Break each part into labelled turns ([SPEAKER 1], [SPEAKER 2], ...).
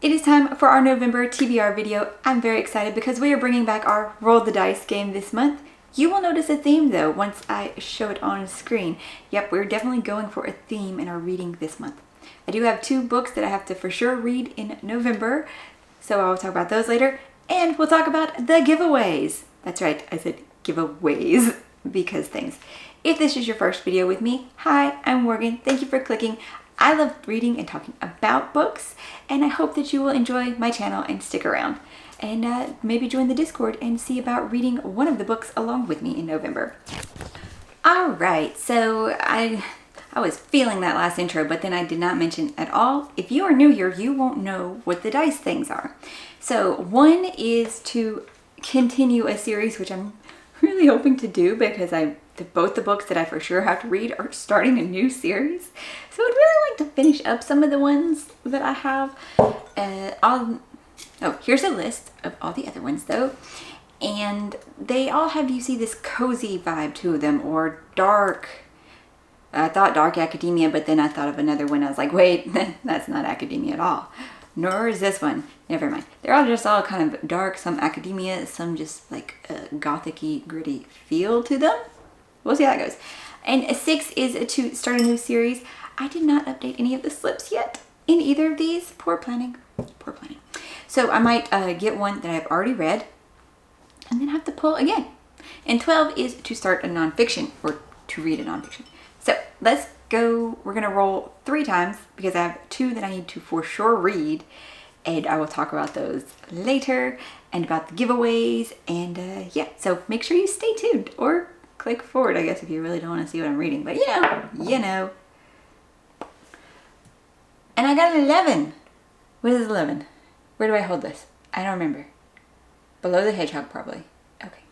[SPEAKER 1] It is time for our November TBR video. I'm very excited because we are bringing back our Roll the Dice game this month. You will notice a theme though once I show it on screen. Yep, we're definitely going for a theme in our reading this month. I do have 2 books that I have to for sure read in November, so I'll talk about those later. And we'll talk about the giveaways. That's right, I said giveaways because things. If this is your first video with me, hi, I'm Morgan. Thank you for clicking. I love reading and talking about books, and I hope that you will enjoy my channel and stick around. And maybe join the Discord and see about reading one of the books along with me in November. Alright, so I was feeling that last intro, but then I did not mention at all. If you are new here, you won't know what the dice things are. So one is to continue a series, which I'm really hoping to do because both the books that I for sure have to read are starting a new series. So I'd really like to finish up some of the ones that I have. Here's a list of all the other ones though. And they all have, you see, this cozy vibe to them, or dark. I thought dark academia, but then I thought of another one. I was like, wait, that's not academia at all. Nor is this one. Never mind. They're all just all kind of dark, some academia, some just like a gothic-y, gritty feel to them. We'll see how that goes. And 6 is to start a new series. I did not update any of the slips yet in either of these. Poor planning. Poor planning. So I might get one that I've already read and then have to pull again. And 12 is to start a nonfiction, or to read a nonfiction. So let's go. We're going to roll 3 times because I have 2 that I need to for sure read. And I will talk about those later and about the giveaways. And yeah, so make sure you stay tuned or click forward, I guess, if you really don't want to see what I'm reading. But you know. And I got an 11. What is 11? Where do I hold this? I don't remember. Below the hedgehog, probably. Okay.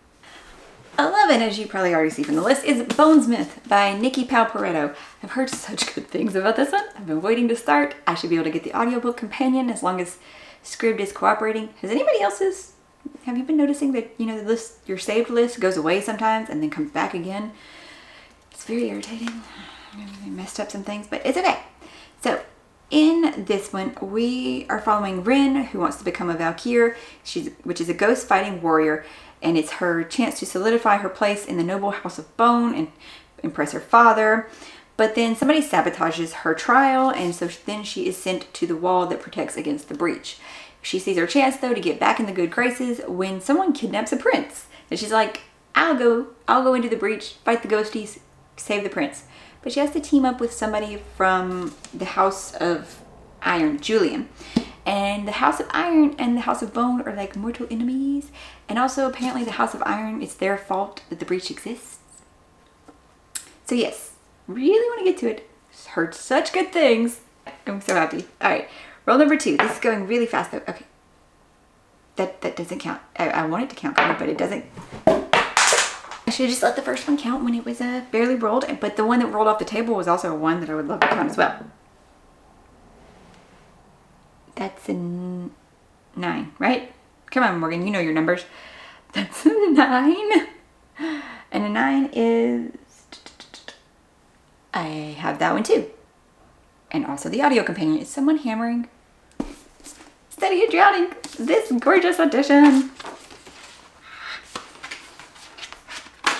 [SPEAKER 1] 11, as you probably already see from the list, is Bonesmith by Nikki Palparetto. I've heard such good things about this one. I've been waiting to start. I should be able to get the audiobook companion as long as Scribd is cooperating. Has anybody else's? Have you been noticing that, you know, the list, your saved list goes away sometimes and then comes back again? It's very irritating. I messed up some things, but it's okay. So, in this one, we are following Rin, who wants to become a Valkyr, which is a ghost-fighting warrior, and it's her chance to solidify her place in the noble House of Bone and impress her father. But then somebody sabotages her trial, and so then she is sent to the wall that protects against the breach. She sees her chance, though, to get back in the good graces when someone kidnaps a prince. And she's like, I'll go into the breach, fight the ghosties, save the prince. But she has to team up with somebody from the House of Iron, Julian. And the House of Iron and the House of Bone are like mortal enemies. And also, apparently, the House of Iron, it's their fault that the breach exists. So yes, really want to get to it. Heard such good things. I'm so happy. All right, roll number 2. This is going really fast though. Okay. That doesn't count. I want it to count, but it doesn't. I should have just let the first one count when it was barely rolled, but the one that rolled off the table was also a 1 that I would love to count as well. That's a 9, right? Come on, Morgan, you know your numbers. That's a 9. And a 9 is... I have that one too. And also the audio companion. Is someone hammering? Steady, you're drowning. This gorgeous edition.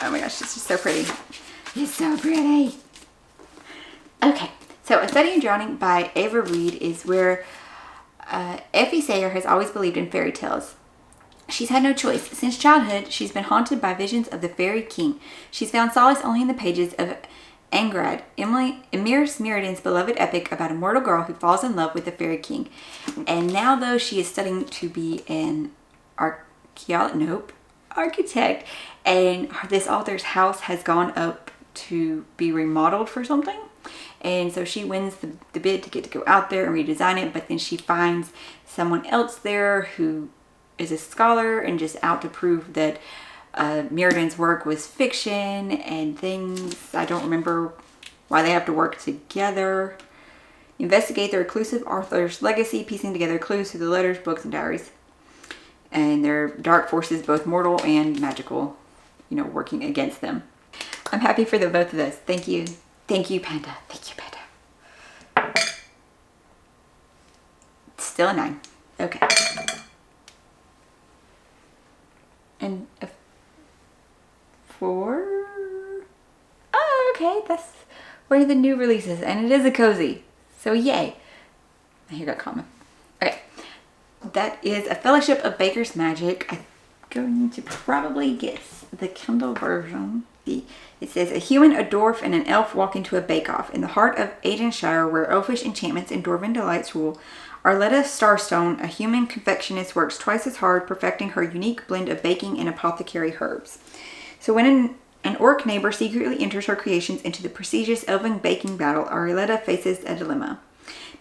[SPEAKER 1] Oh my gosh, it's just so pretty. It's so pretty. Okay, so A Study in Drowning by Ava Reed is where Effie Sayer has always believed in fairy tales. She's had no choice. Since childhood, she's been haunted by visions of the Fairy King. She's found solace only in the pages of Angrad, Emir Smiradin's beloved epic about a mortal girl who falls in love with the Fairy King. And now, though, she is studying to be an architect, and this author's house has gone up to be remodeled for something, and so she wins the bid to get to go out there and redesign it. But then she finds someone else there who is a scholar and just out to prove that Mirrodin's work was fiction and things. I don't remember why they have to work together. Investigate the reclusive author's legacy, piecing together clues through the letters, books, and diaries. And their dark forces, both mortal and magical, you know, working against them. I'm happy for both of those. Thank you. Thank you, Panda. Thank you, Panda. Still a 9. Okay. And a 4. Oh, okay. That's one of the new releases, and it is a cozy. So yay. Here got comma. Okay. That is A Fellowship of Baker's Magic. I'm going to probably guess the Kindle version. It says, a human, a dwarf, and an elf walk into a bake-off. In the heart of Aidenshire, where elfish enchantments and dwarven delights rule, Arletta Starstone, a human confectionist, works twice as hard, perfecting her unique blend of baking and apothecary herbs. So when an orc neighbor secretly enters her creations into the prestigious elven baking battle, Arletta faces a dilemma.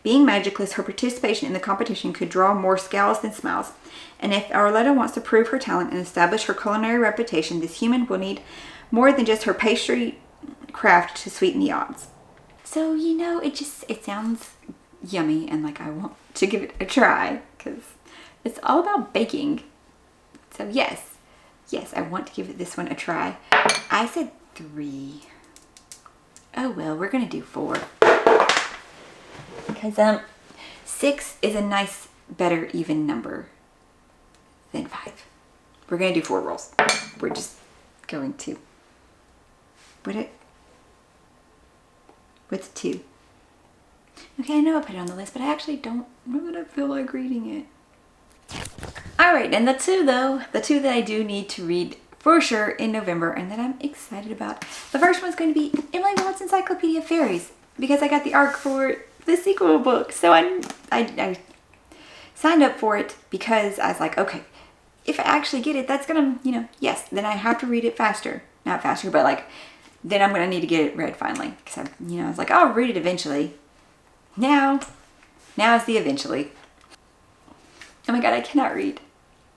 [SPEAKER 1] Being magicless, her participation in the competition could draw more scowls than smiles. And if Arletta wants to prove her talent and establish her culinary reputation, this human will need more than just her pastry craft to sweeten the odds. So, you know, it sounds yummy, and like I want to give it a try because it's all about baking. So yes, I want to give this one a try. I said 3. Oh well, we're gonna do 4 because 6 is a nice, better, even number than 5. We're gonna do 4 rolls. We're just going to. What's 2? Okay, I know I put it on the list, but I actually don't know that I feel like reading it. Alright, and the 2 though, the 2 that I do need to read for sure in November and that I'm excited about. The first one's going to be Emily Wall's Encyclopedia of Fairies, because I got the ARC for the sequel book. So I signed up for it because I was like, okay, if I actually get it, that's gonna, yes, then I have to read it faster. Not faster, but like, then I'm gonna need to get it read finally. Because I was like, I'll read it eventually. Now is the eventually. Oh my god, I cannot read.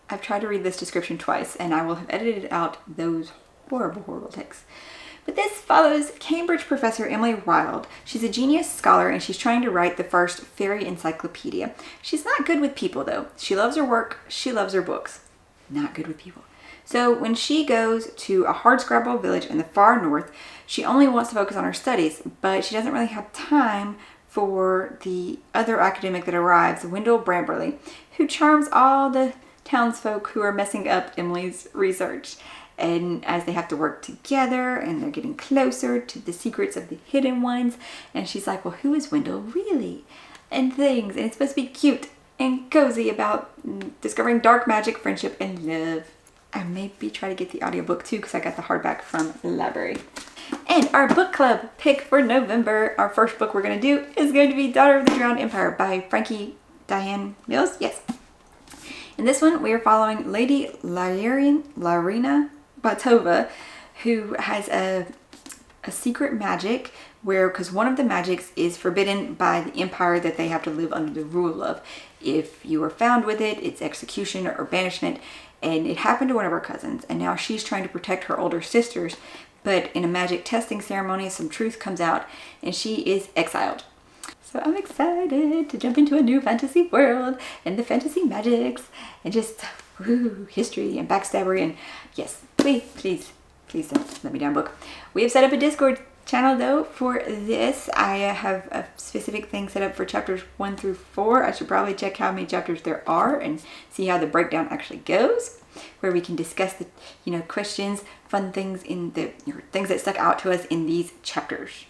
[SPEAKER 1] I've tried to read this description twice, and I will have edited out those horrible, horrible texts. But this follows Cambridge professor Emily Wilde. She's a genius scholar, and she's trying to write the first fairy encyclopedia. She's not good with people, though. She loves her work. She loves her books. Not good with people. So when she goes to a hardscrabble village in the far north, she only wants to focus on her studies, but she doesn't really have time for the other academic that arrives, Wendell Bramberley, who charms all the townsfolk who are messing up Emily's research. And as they have to work together and they're getting closer to the secrets of the hidden ones, and she's like, well, who is Wendell really? And things. And it's supposed to be cute and cozy about discovering dark magic, friendship, and love. I maybe try to get the audiobook too because I got the hardback from the library. And our book club pick for November, our first book we're going to do is going to be Daughter of the Drowned Empire by Frankie Diane Mills. Yes. In this one, we are following Lady Larina Batova, who has a secret magic where, because one of the magics is forbidden by the empire that they have to live under the rule of. If you are found with it, it's execution or banishment. And it happened to one of her cousins, and now she's trying to protect her older sisters. But in a magic testing ceremony, some truth comes out, and she is exiled. So I'm excited to jump into a new fantasy world and the fantasy magics and just history and backstabbery. And yes, please don't let me down, book. We have set up a Discord channel though for this. I have a specific thing set up for chapters 1 through 4. I should probably check how many chapters there are and see how the breakdown actually goes, where we can discuss the questions, fun things in the things that stuck out to us in these chapters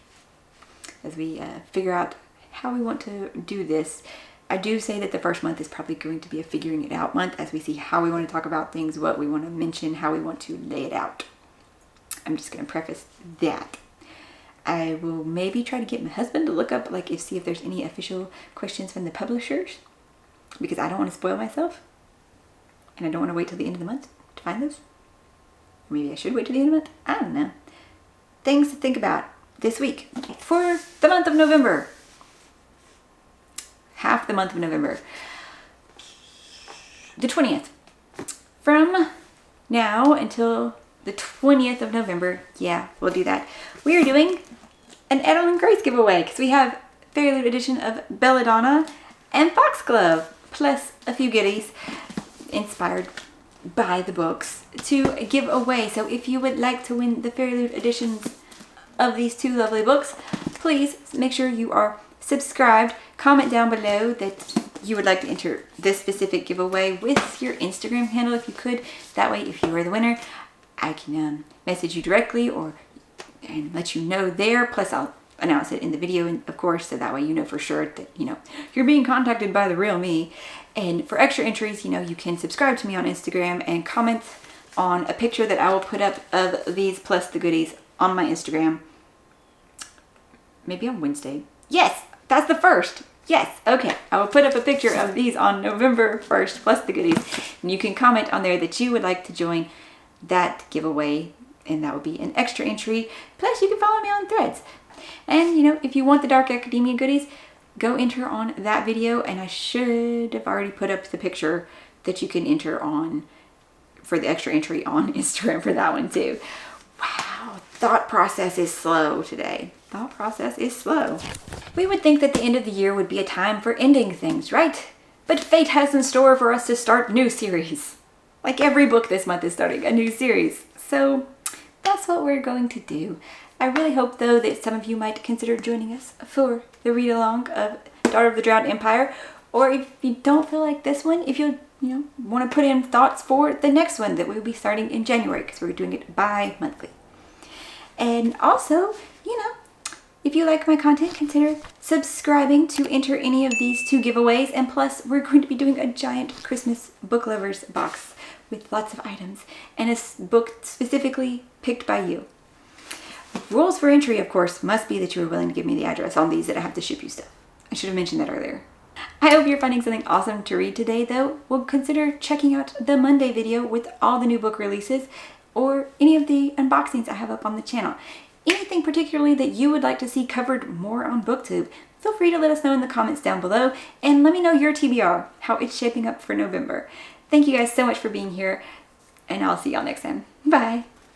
[SPEAKER 1] as we figure out how we want to do this. I do say that the first month is probably going to be a figuring it out month as we see how we want to talk about things, what we want to mention, how we want to lay it out. I'm just going to preface that. I will maybe try to get my husband to look up, see if there's any official questions from the publishers, because I don't want to spoil myself, and I don't want to wait till the end of the month to find those. Maybe I should wait till the end of the month. I don't know. Things to think about this week for the month of November. Half the month of November. The 20th. From now until the 20th of November, yeah, we'll do that. We are doing an Edelyn Grace giveaway because we have Fairy Loot edition of Belladonna and Foxglove, plus a few goodies inspired by the books to give away. So if you would like to win the Fairy Loot editions of these two lovely books, please make sure you are subscribed. Comment down below that you would like to enter this specific giveaway with your Instagram handle if you could. That way, if you are the winner, I can message you directly and let you know there. Plus, I'll announce it in the video, of course, so that way you know for sure that, you're being contacted by the real me. And for extra entries, you can subscribe to me on Instagram and comment on a picture that I will put up of these plus the goodies on my Instagram. Maybe on Wednesday. Yes, that's the 1st. Yes, okay. I will put up a picture of these on November 1st, plus the goodies. And you can comment on there that you would like to join that giveaway, and that would be an extra entry. Plus, you can follow me on Threads. And, if you want the Dark Academia goodies, go enter on that video, and I should have already put up the picture that you can enter on for the extra entry on Instagram for that one too. Wow, thought process is slow today. Thought process is slow. We would think that the end of the year would be a time for ending things, right? But fate has in store for us to start new series. Like every book this month is starting a new series. So that's what we're going to do. I really hope, though, that some of you might consider joining us for the read-along of Daughter of the Drowned Empire. Or if you don't feel like this one, if you want to put in thoughts for the next one that we'll be starting in January, because we're doing it bi-monthly. And also, if you like my content, consider subscribing to enter any of these 2 giveaways. And plus, we're going to be doing a giant Christmas book lovers box with lots of items and a book specifically picked by you. Rules for entry, of course, must be that you are willing to give me the address on these that I have to ship you stuff. I should have mentioned that earlier. I hope you're finding something awesome to read today, though. Well, consider checking out the Monday video with all the new book releases or any of the unboxings I have up on the channel. Anything particularly that you would like to see covered more on BookTube, feel free to let us know in the comments down below, and let me know your TBR, how it's shaping up for November. Thank you guys so much for being here, and I'll see y'all next time. Bye!